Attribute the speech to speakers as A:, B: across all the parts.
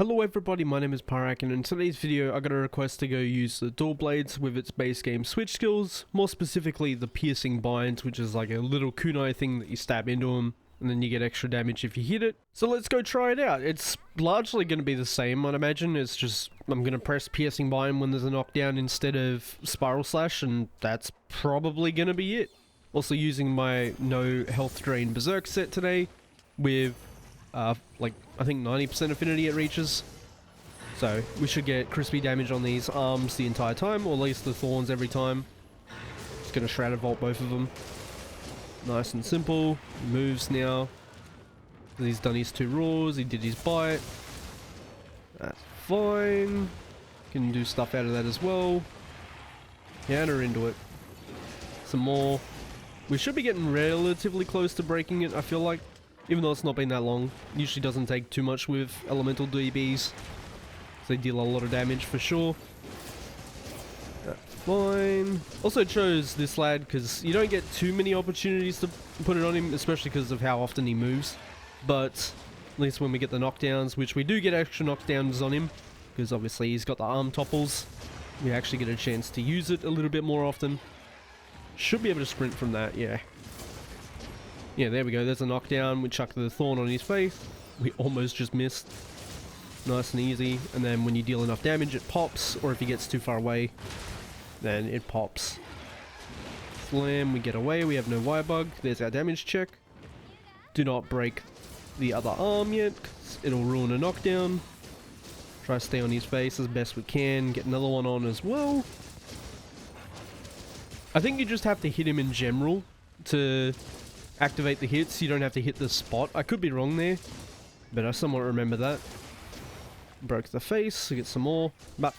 A: Hello everybody, my name is Pyrac, and in today's video I got a request to go use the dual blades with its base game switch skills, more specifically the piercing binds, which is like a little kunai thing that you stab into them and then you get extra damage if you hit it. So let's go try it out. It's largely going to be the same, I'd imagine. It's just I'm going to press piercing bind when there's a knockdown instead of spiral slash, and that's probably going to be it. Also using my no health drain berserk set today with like I think 90% affinity it reaches, so we should get crispy damage on these arms the entire time, or at least the thorns every time. Just gonna shrouded vault both of them. Nice and simple. He moves now. He's done his 2 roars. He did his bite. That's fine. Can do stuff out of that as well. Counter into it. Some more. We should be getting relatively close to breaking it, I feel like. Even though it's not been that long. Usually doesn't take too much with elemental DBs. So they deal a lot of damage for sure. That's fine. Also chose this lad because you don't get too many opportunities to put it on him, especially because of how often he moves. But at least when we get the knockdowns, which we do get extra knockdowns on him, because obviously he's got the arm topples, we actually get a chance to use it a little bit more often. Should be able to sprint from that, yeah. Yeah, there we go. There's a knockdown. We chuck the thorn on his face. We almost just missed. Nice and easy. And then when you deal enough damage, it pops. Or if he gets too far away, then it pops. Slam. We get away. We have no wire bug. There's our damage check. Do not break the other arm yet, 'cause it'll ruin a knockdown. Try to stay on his face as best we can. Get another one on as well. I think you just have to hit him in general to activate the hits. You don't have to hit the spot. I could be wrong there, but I somewhat remember that. Broke the face. We get some more. But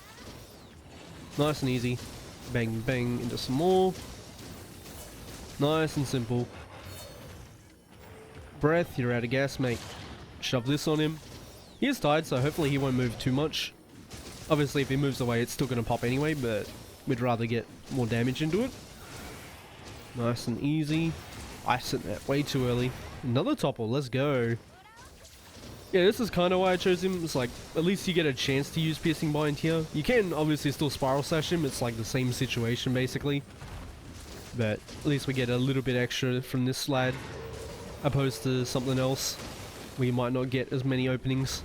A: nice and easy. Bang, bang into some more. Nice and simple. Breath. You're out of gas, mate. Shove this on him. He is tired, so hopefully he won't move too much. Obviously, if he moves away, it's still going to pop anyway, but we'd rather get more damage into it. Nice and easy. I sent that way too early. Another topple, let's go. Yeah, this is kind of why I chose him. It's like, at least you get a chance to use piercing bind here. You can obviously still spiral slash him. It's like the same situation basically. But at least we get a little bit extra from this lad, opposed to something else. We might not get as many openings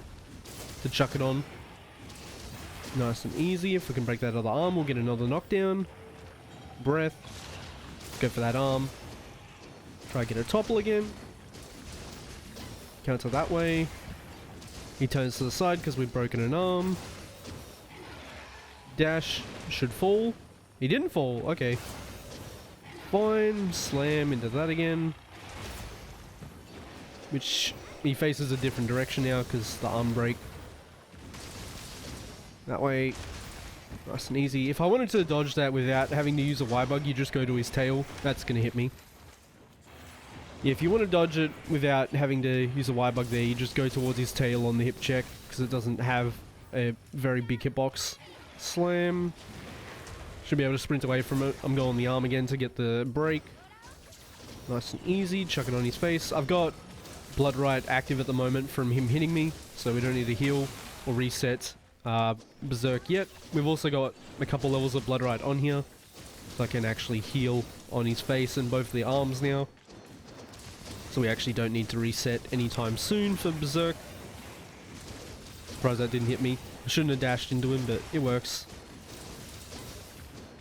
A: to chuck it on. Nice and easy. If we can break that other arm, we'll get another knockdown. Breath. Go for that arm. Try to get a topple again. Counter that way. He turns to the side because we've broken an arm. Dash should fall. He didn't fall. Okay. Fine. Slam into that again. Which he faces a different direction now because the arm break. That way. Nice and easy. If I wanted to dodge that without having to use a Y-bug, you just go to his tail. That's going to hit me. Yeah, if you want to dodge it without having to use a Y-bug there, you just go towards his tail on the hip check, because it doesn't have a very big hitbox. Slam. Should be able to sprint away from it. I'm going the arm again to get the break. Nice and easy. Chuck it on his face. I've got Blood Right active at the moment from him hitting me, so we don't need to heal or reset Berserk yet. We've also got a couple levels of Blood Right on here, so I can actually heal on his face and both the arms now. So we actually don't need to reset anytime soon for Berserk. Surprised that didn't hit me. I shouldn't have dashed into him, but it works.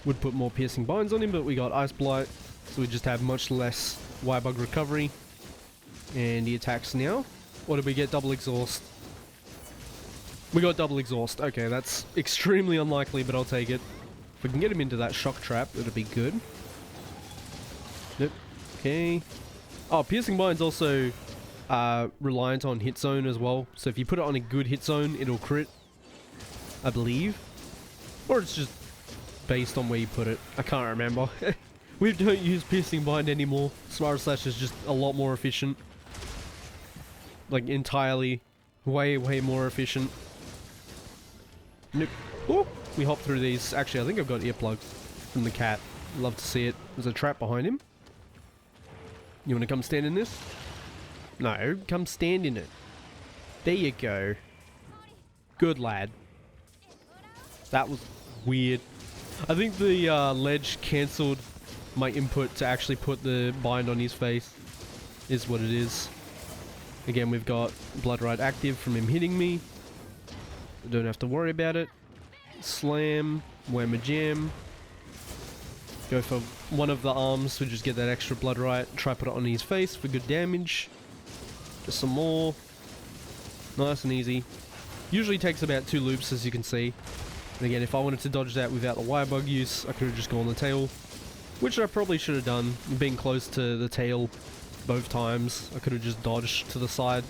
A: Would put more piercing binds on him, but we got Ice Blight, so we just have much less Y-bug recovery. And he attacks now. What did we get? Double exhaust. We got double exhaust. Okay, that's extremely unlikely, but I'll take it. If we can get him into that shock trap, it'll be good. Nope. Okay. Oh, piercing bind's also reliant on hit zone as well. So if you put it on a good hit zone, it'll crit, I believe. Or it's just based on where you put it. I can't remember. We don't use piercing bind anymore. Spiral slash is just a lot more efficient. Like entirely, way more efficient. Nope. Oh, we hop through these. Actually, I think I've got earplugs from the cat. Love to see it. There's a trap behind him. You want to come stand in this? No, come stand in it. There you go. Good lad. That was weird. I think the ledge cancelled my input to actually put the bind on his face. Is what it is. Again, we've got Blood Rite active from him hitting me. I don't have to worry about it. Slam. Whamma jam. Go for one of the arms to just get that extra Blood Rite. Try put it on his face for good damage. Just some more. Nice and easy. Usually takes about 2 loops, as you can see. And again, if I wanted to dodge that without the wire bug use, I could have just gone the tail. Which I probably should have done. Being close to the tail both times, I could have just dodged to the side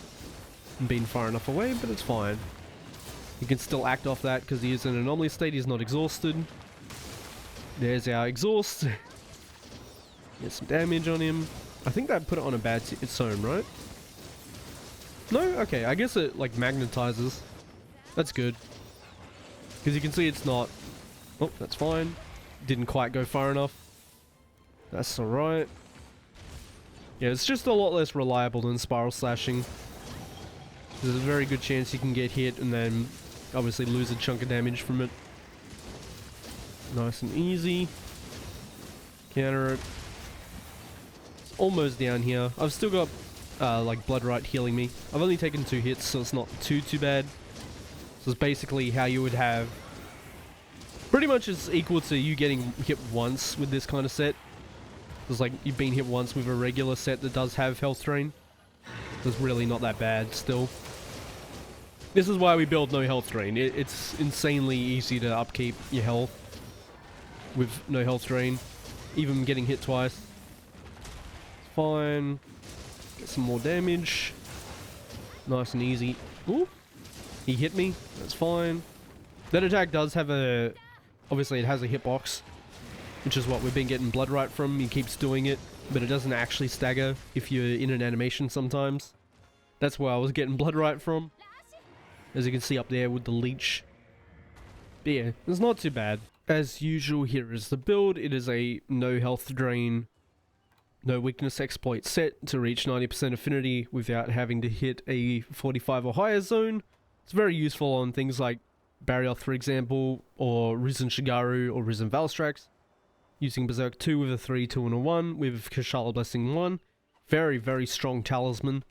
A: and been far enough away, but it's fine. He can still act off that because he is in an anomaly state, he's not exhausted. There's our exhaust. Get some damage on him. I think that put it on a bad its own, right? No? Okay, I guess it like magnetizes. That's good. Because you can see it's not... Oh, that's fine. Didn't quite go far enough. That's alright. Yeah, it's just a lot less reliable than spiral slashing. There's a very good chance you can get hit and then obviously lose a chunk of damage from it. Nice and easy. Counter it. It's almost down here. I've still got like Blood Rite healing me. I've only taken 2 hits, so it's not too bad. So it's basically how you would have... Pretty much it's equal to you getting hit once with this kind of set. It's like you've been hit once with a regular set that does have health drain. So it's really not that bad still. This is why we build no health drain. It's insanely easy to upkeep your health with no health drain. Even getting hit twice. It's fine. Get some more damage. Nice and easy. Ooh. He hit me. That's fine. That attack does have a... Obviously it has a hitbox, which is what we've been getting Blood Rite from. He keeps doing it, but it doesn't actually stagger if you're in an animation sometimes. That's where I was getting Blood Rite from. As you can see up there with the leech. But yeah, it's not too bad. As usual, here is the build. It is a no health drain, no weakness exploit set to reach 90% affinity without having to hit a 45 or higher zone. It's very useful on things like Barrioth, for example, or Risen Shigaru or Risen Valstrax. Using Berserk 2 with a 3, 2 and a 1, with Kashala Blessing 1. Very, very strong talisman.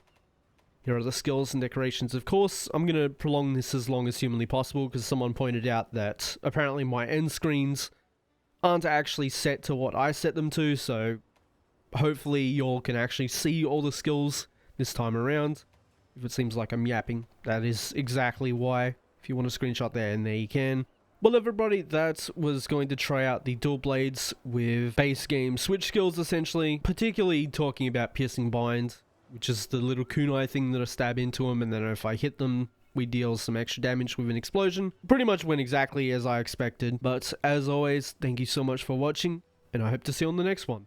A: Here are the skills and decorations, of course. I'm going to prolong this as long as humanly possible because someone pointed out that apparently my end screens aren't actually set to what I set them to, so hopefully y'all can actually see all the skills this time around. If it seems like I'm yapping, that is exactly why. If you want to screenshot there, and there you can. Well, everybody, that was going to try out the dual blades with base game switch skills, essentially. Particularly talking about piercing bind, which is the little kunai thing that I stab into them, and then if I hit them, we deal some extra damage with an explosion. Pretty much went exactly as I expected. But as always, thank you so much for watching, and I hope to see you on the next one.